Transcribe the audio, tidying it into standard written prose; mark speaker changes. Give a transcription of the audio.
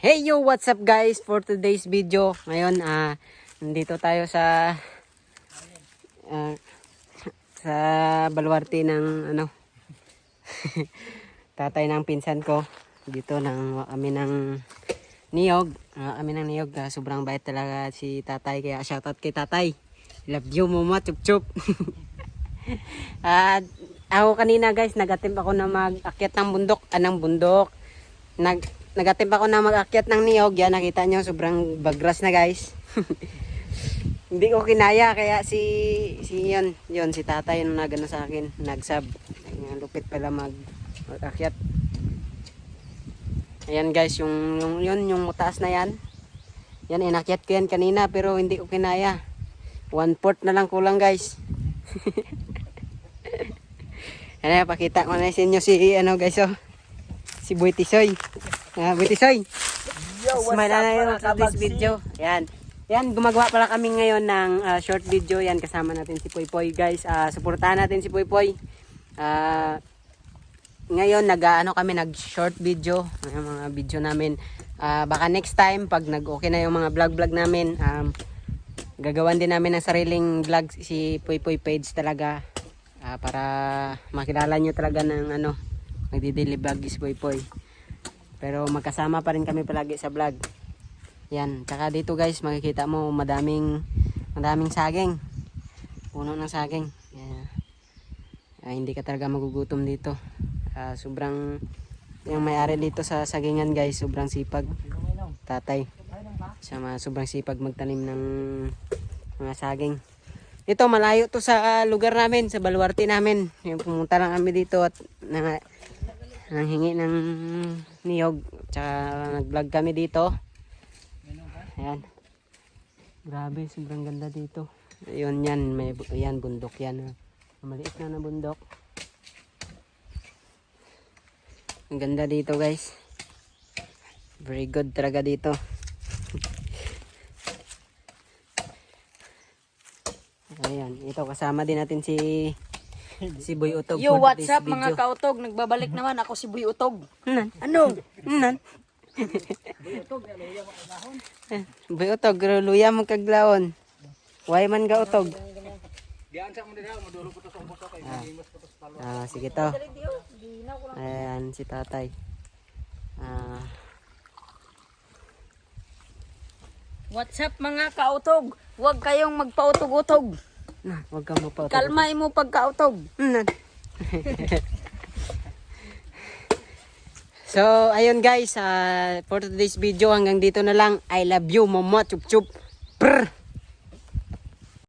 Speaker 1: Hey yo, what's up guys? For today's video, ngayon nandito tayo sa baluarte ng tatay ng pinsan ko. Dito nang kami ng niyog. Sobrang bait talaga si tatay, kaya shoutout kay tatay. Love you mama, chup chup. Ako kanina guys, nag-attempt ako na mag-akyat ng bundok. Nag-attempt ako na mag-akyat ng niyog. Yan, nakita nyo, sobrang bagras na guys. Hindi ko kinaya, kaya si tatay yung nagano sa akin, nagsab. Lupit pala mag-akyat. Ayan guys, yung mataas na yan. Yan, inakyat ko yan kanina pero hindi ko kinaya. 1/4 na lang kulang guys. Ano, pakita ko na sa inyo si guys, si Boy Tisoy. Boy Tisoy. Smile na yun sa this video. Yan, gumagawa pala kami ngayon ng short video. Yan, kasama natin si Poy Poy guys. Suportahan natin si Poy Poy. Ngayon kami nag-short video. Yung mga video namin. Baka next time pag nag-okay na yung mga vlog namin, gagawan din namin ng sariling vlog si Poy Poy page talaga. Para makilala nyo talaga ng magdi-daily vlog is Poy Poy. Pero magkasama pa rin kami palagi sa vlog. Yan, tsaka dito guys makikita mo madaming saging. Puno ng saging. Yan. Hindi ka talaga magugutom dito. Sobrang yung may-ari dito sa sagingan guys, sobrang sipag. Tatay. Sobrang sipag magtanim ng mga saging. Ito malayo to sa lugar namin, sa baluarte namin. Yung pumunta lang kami dito at nanghingi ng niyog. Tsaka nag-vlog kami dito. Ayan. Grabe, sobrang ganda dito. Ayun yan, yan bundok yan. Maliit na bundok. Ang ganda dito guys. Very good talaga dito. Ayan, ito kasama din natin si Boy Utog.
Speaker 2: Yo, what's up mga kautog? Nagbabalik naman ako si Boy Utog.
Speaker 1: Ano? Boy Utog, luya mo kaglawon. Way man ka Utog. Sige to. Ayan si tatay.
Speaker 2: What's up mga kautog? Huwag kayong magpautog-utog.
Speaker 1: Huwag kang magpautog.
Speaker 2: Kalmay mo pagkautog.
Speaker 1: So, ayun guys, for today's video hanggang dito na lang. I love you, mama, chup chup. Brr.